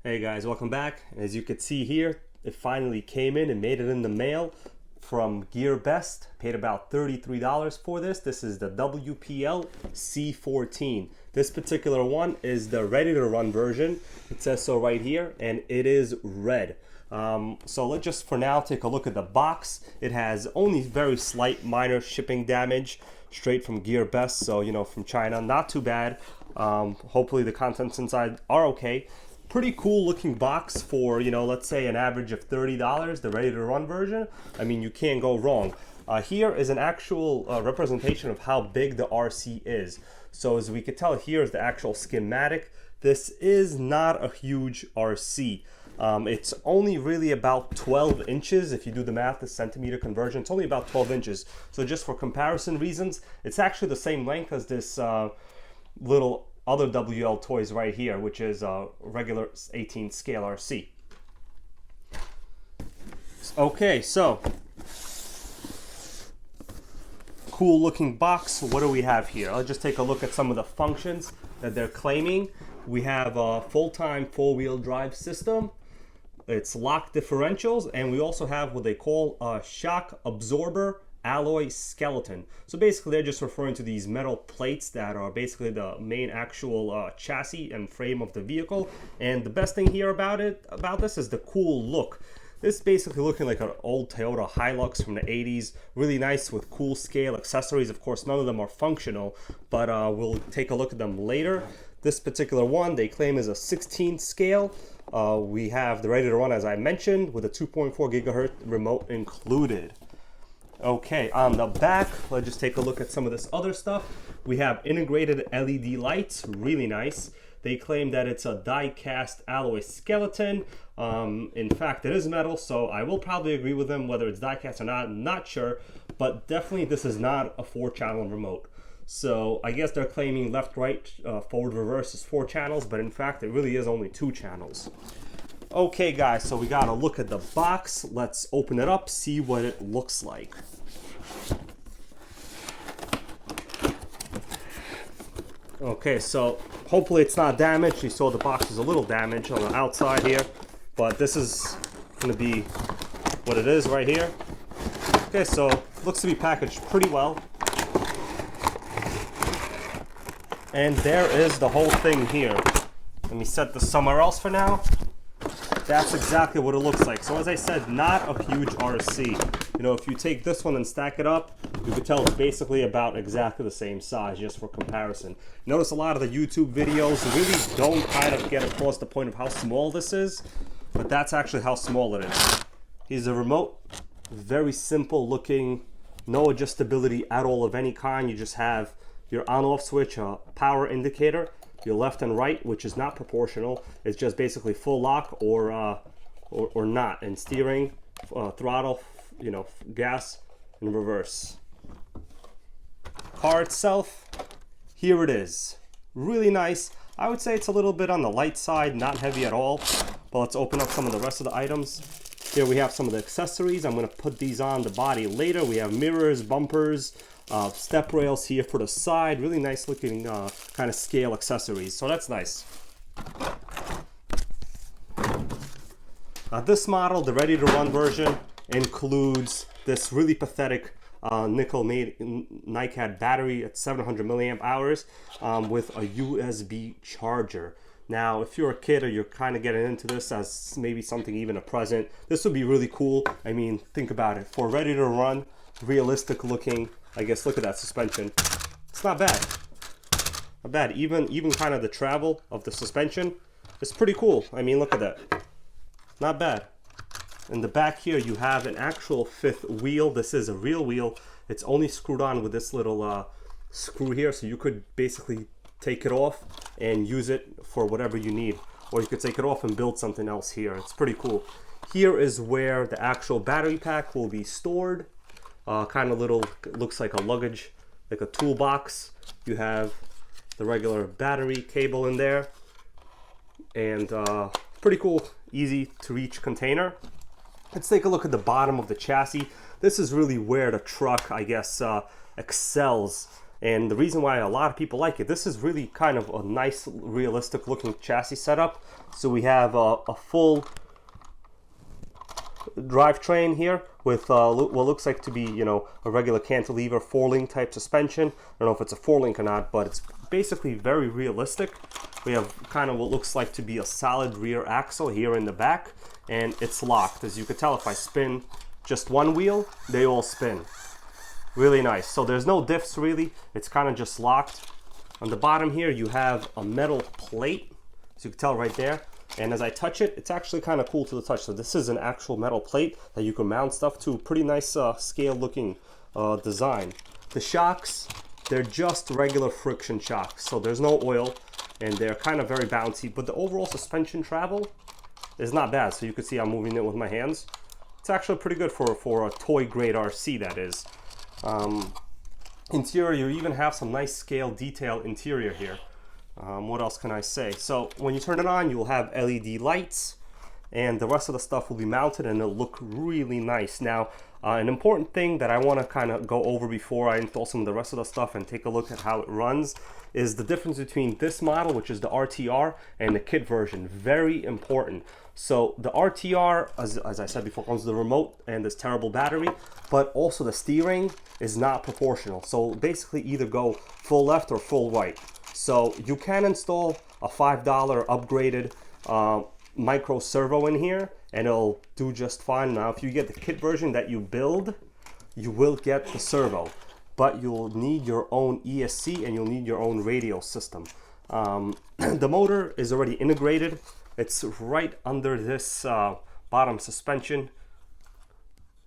Hey guys, welcome back. As you can see here, it finally came in and made it in the mail from Gear Best. Paid about $33 for this. This is the WPL C14. This particular one is the ready to run version. It says so right here, and it is red. So let's just for now take a look at the box. It has only very slight minor shipping damage straight from Gear Best, so from China, not too bad. Hopefully the contents inside are okay. Pretty cool looking box for, let's say an average of $30, the ready to run version. I mean, you can't go wrong. Here is an actual representation of how big the RC is. So as we could tell, here is the actual schematic. This is not a huge RC. It's only really about 12 inches. If you do the math, the centimeter conversion, it's only about 12 inches. So just for comparison reasons, it's actually the same length as this little other WL toys right here, which is a regular 18 scale RC. Okay, so cool looking box. What do we have here? I'll just take a look at some of the functions that they're claiming. We have a full-time four-wheel drive system. It's lock differentials, and we also have what they call a shock absorber alloy skeleton. So basically they're just referring to these metal plates that are basically the main actual chassis and frame of the vehicle. And the best thing here about this is the cool look. This is basically looking like an old Toyota Hilux from the 80s. Really nice with cool scale accessories. Of course, none of them are functional, but we'll take a look at them later. This particular one they claim is a 16 scale. We have the ready to run, as I mentioned, with a 2.4 gigahertz remote included. Okay, on the back, let's just take a look at some of this other stuff. We have integrated LED lights, really nice. They claim that it's a die-cast alloy skeleton. In fact, it is metal, so I will probably agree with them whether it's die-cast or not, I'm not sure. But definitely this is not a 4-channel remote. So I guess they're claiming left, right, forward, reverse is 4 channels, but in fact it really is only 2 channels. Okay guys, so we gotta look at the box. Let's open it up, see what it looks like. Okay, so hopefully it's not damaged. You saw the box is a little damaged on the outside here, but this is gonna be what it is right here. Okay, so looks to be packaged pretty well. And there is the whole thing here. Let me set this somewhere else for now. That's exactly what it looks like. So as I said, not a huge RC. If you take this one and stack it up, you can tell it's basically about exactly the same size, just for comparison. Notice a lot of the YouTube videos really don't kind of get across the point of how small this is, but that's actually how small it is. Here's a remote, very simple looking, no adjustability at all of any kind. You just have your on-off switch, a power indicator, your left and right, which is not proportional. It's just basically full lock or not, and steering, throttle, gas, and reverse. Car itself, here it is. Really nice. I would say it's a little bit on the light side, not heavy at all. But let's open up some of the rest of the items. Here we have some of the accessories. I'm going to put these on the body later. We have mirrors, bumpers, step rails here for the side. Really nice looking kind of scale accessories, so that's nice. This model, the ready to run version, includes this really pathetic nickel made NiCad battery at 700 milliamp hours with a USB charger. Now if you're a kid or you're kind of getting into this as maybe something even a present, this would be really cool. I mean, think about it. For ready to run, realistic looking, I guess look at that suspension. It's not bad. Not bad. Even kind of the travel of the suspension is pretty cool. I mean, look at that. Not bad. In the back here, you have an actual 5th wheel. This is a real wheel. It's only screwed on with this little screw here, so you could basically take it off and use it for whatever you need. Or you could take it off and build something else here. It's pretty cool. Here is where the actual battery pack will be stored. Kind of little, looks like a luggage, like a toolbox. You have the regular battery cable in there, and pretty cool, easy to reach container. Let's take a look at the bottom of the chassis. This is really where the truck, I guess, excels. And the reason why a lot of people like it, this is really kind of a nice, realistic looking chassis setup. So we have a full drivetrain here with what looks like to be, you know, a regular cantilever 4-link type suspension. I don't know if it's a 4-link or not, but it's basically very realistic. We have kind of what looks like to be a solid rear axle here in the back, and it's locked. As you can tell, if I spin just one wheel, they all spin. Really nice. So there's no diffs really, it's kind of just locked. On the bottom here you have a metal plate, as you can tell right there, and as I touch it, it's actually kind of cool to the touch. So this is an actual metal plate that you can mount stuff to. Pretty nice scale looking design. The shocks, they're just regular friction shocks, so there's no oil, and they're kind of very bouncy, but the overall suspension travel is not bad. So you can see I'm moving it with my hands. It's actually pretty good for a toy grade RC, that is. Interior, you even have some nice scale detail interior here. What else can I say? So when you turn it on, you'll have LED lights, and the rest of the stuff will be mounted, and it'll look really nice. Now, an important thing that I want to kind of go over before I install some of the rest of the stuff and take a look at how it runs is the difference between this model, which is the RTR, and the kit version. Very important. So the RTR, as I said before, comes with the remote and this terrible battery, but also the steering is not proportional. So basically either go full left or full right. So you can install a $5 upgraded micro servo in here, and it'll do just fine. Now, if you get the kit version that you build, you will get the servo, but you'll need your own ESC and you'll need your own radio system. The motor is already integrated. It's right under this bottom suspension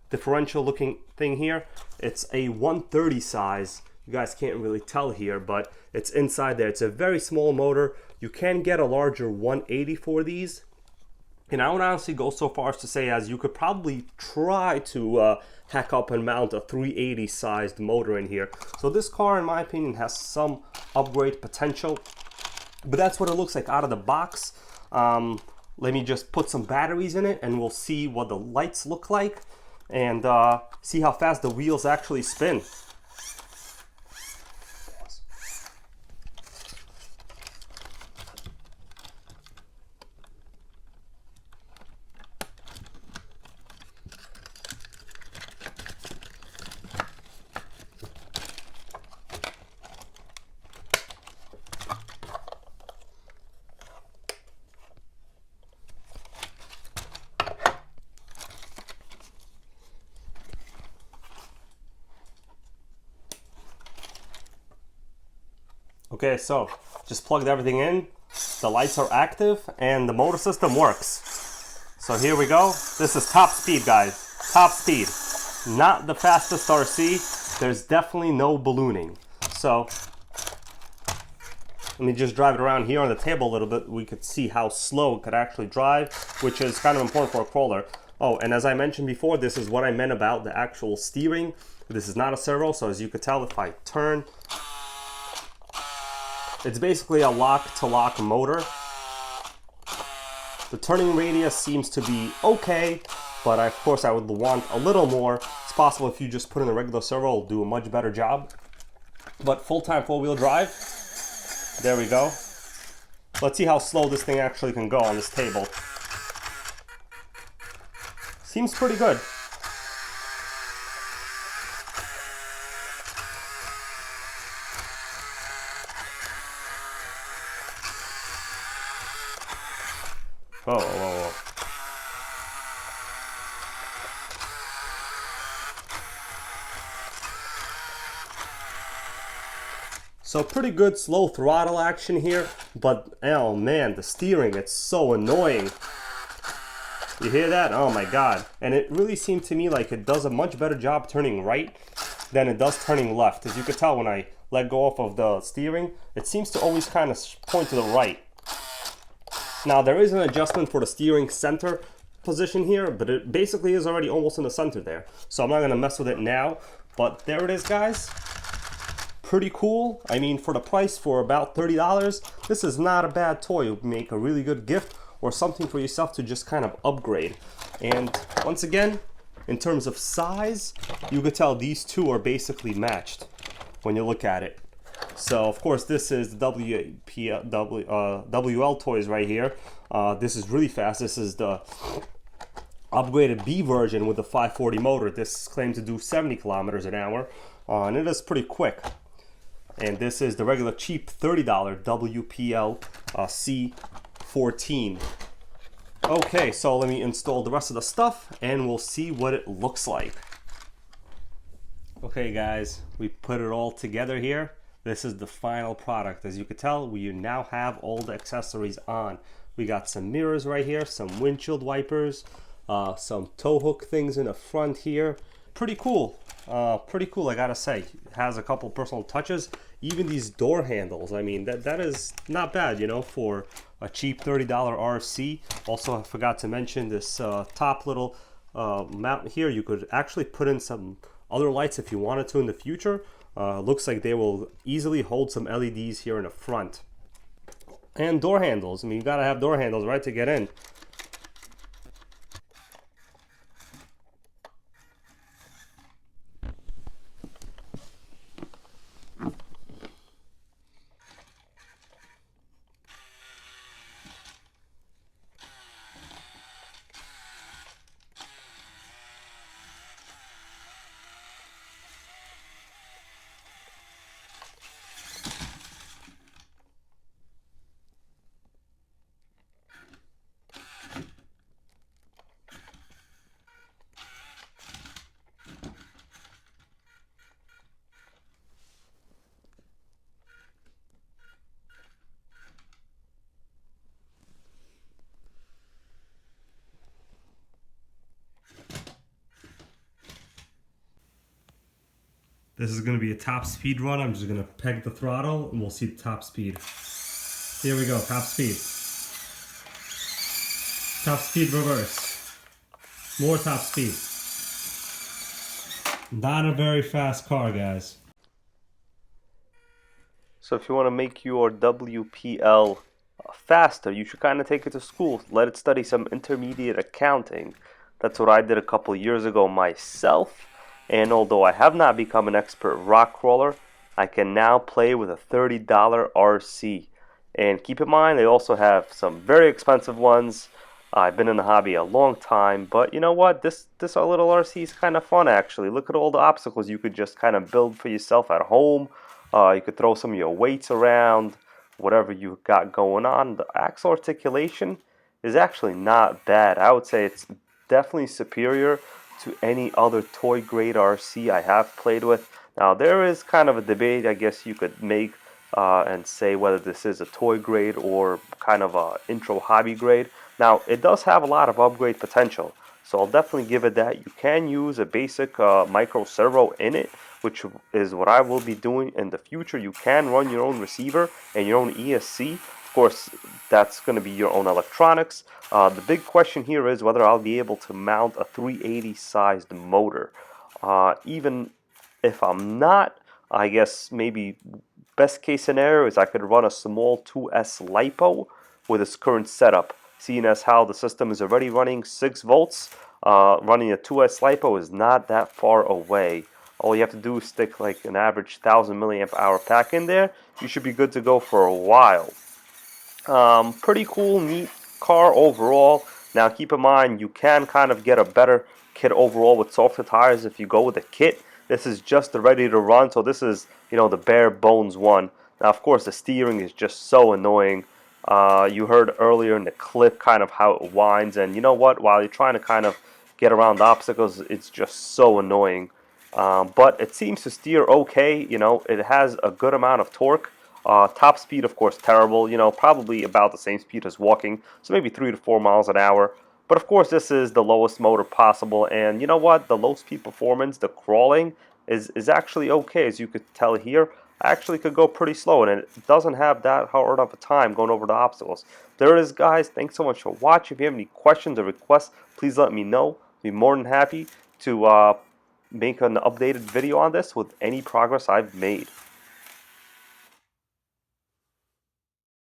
differential looking thing here. It's a 130 size. You guys can't really tell here, but it's inside there. It's a very small motor. You can get a larger 180 for these. And I would honestly go so far as to say as you could probably try to hack up and mount a 380 sized motor in here. So this car, in my opinion, has some upgrade potential, but that's what it looks like out of the box. Let me just put some batteries in it and we'll see what the lights look like, and see how fast the wheels actually spin. Okay, so just plugged everything in. The lights are active and the motor system works. So here we go. This is top speed, guys. Top speed. Not the fastest RC. There's definitely no ballooning. So let me just drive it around here on the table a little bit. We could see how slow it could actually drive, which is kind of important for a crawler. Oh, and as I mentioned before, this is what I meant about the actual steering. This is not a servo, so as you could tell, if I turn, it's basically a lock-to-lock motor. The turning radius seems to be okay, but of course I would want a little more. It's possible if you just put in a regular servo, it'll do a much better job. But full-time four-wheel drive, there we go. Let's see how slow this thing actually can go on this table. Seems pretty good. Whoa, whoa, whoa. So pretty good slow throttle action here, but oh man, the steering, it's so annoying. You hear that? Oh my god. And it really seemed to me like it does a much better job turning right than it does turning left. As you can tell when I let go off of the steering, it seems to always kind of point to the right. Now there is an adjustment for the steering center position here, but it basically is already almost in the center there. So I'm not gonna mess with it now, but there it is, guys. Pretty cool. I mean, for the price, for about $30, this is not a bad toy. It would make a really good gift or something for yourself to just kind of upgrade. And once again, in terms of size, you could tell these two are basically matched. when you look at it. So of course this is the WL toys right here. This is really fast. This is the upgraded B version with the 540 motor. This claims to do 70 kilometers an hour, and it is pretty quick. And this is the regular cheap $30 WPL C14. Okay, so let me install the rest of the stuff and we'll see what it looks like. Okay guys, we put it all together here. This is the final product. As you can tell, we now have all the accessories on. We got some mirrors right here, some windshield wipers, some tow hook things in the front here. Pretty cool. Pretty cool, I gotta say. It has a couple personal touches. Even these door handles, I mean, that is not bad, you know, for a cheap $30 RC. Also, I forgot to mention this top little mount here. You could actually put in some other lights if you wanted to in the future. Looks like they will easily hold some LEDs here in the front. And door handles. I mean, you gotta have door handles, right, to get in. This is going to be a top speed run. I'm just going to peg the throttle and we'll see the top speed. Here we go, top speed. Top speed reverse. More top speed. Not a very fast car, guys. So if you want to make your WPL faster, you should kind of take it to school. Let it study some intermediate accounting. That's what I did a couple of years ago myself. And although I have not become an expert rock crawler, I can now play with a $30 RC. And keep in mind, they also have some very expensive ones. I've been in the hobby a long time, but you know what? This our little RC is kind of fun, actually. Look at all the obstacles you could just kind of build for yourself at home. You could throw some of your weights around, whatever you got going on. The axle articulation is actually not bad. I would say it's definitely superior to any other toy grade RC I have played with. Now there is kind of a debate, I guess you could make and say whether this is a toy grade or kind of a intro hobby grade. Now it does have a lot of upgrade potential, so I'll definitely give it that. You can use a basic micro servo in it, which is what I will be doing in the future. You can run your own receiver and your own ESC. Of course, that's going to be your own electronics. The big question here is whether I'll be able to mount a 380 sized motor. Even if I'm not, I guess maybe best case scenario is I could run a small 2S LiPo with its current setup. Seeing as how the system is already running 6 volts, running a 2S LiPo is not that far away. All you have to do is stick like an average 1000 milliamp hour pack in there. You should be good to go for a while. Pretty cool, neat car overall. Now keep in mind, you can kind of get a better kit overall with softer tires if you go with a kit. This is just the ready to run, so this is, you know, the bare bones one. Now of course the steering is just so annoying. You heard earlier in the clip kind of how it winds, and you know what, while you're trying to kind of get around the obstacles, it's just so annoying. But it seems to steer okay. You know, it has a good amount of torque. Top speed, of course, terrible. You know, probably about the same speed as walking, so maybe 3 to 4 miles an hour. But of course, this is the lowest motor possible, and you know what? The low speed performance, the crawling, is actually okay. As you could tell here, I actually could go pretty slow, and it doesn't have that hard of a time going over the obstacles. There it is, guys. Thanks so much for watching. If you have any questions or requests, please let me know. I'll be more than happy to make an updated video on this with any progress I've made.